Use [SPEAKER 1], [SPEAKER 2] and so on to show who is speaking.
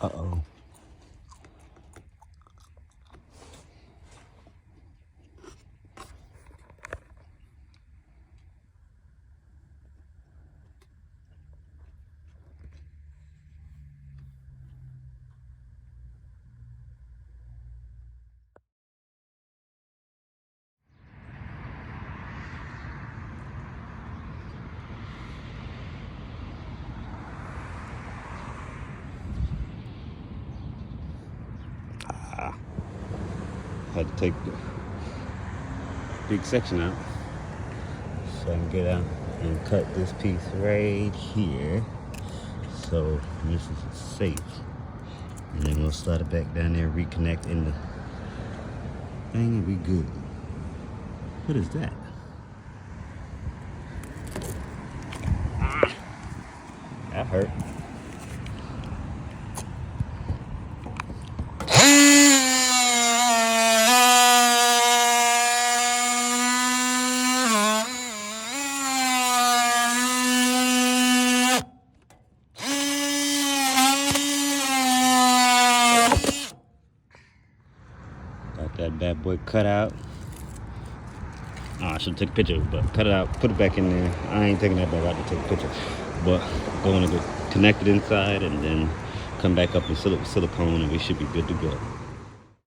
[SPEAKER 1] Uh-oh. Had to take the big section out so I can get out and cut this piece right here so this is safe. And then we'll slide it back down there, reconnect in the thing, and we good. What is that? That hurt. Got that bad boy cut out. Oh, I should have took a picture, but cut it out, put it back in there. I ain't taking that back out to take a picture. But going to connect it inside and then come back up with silicone and we should be good to go.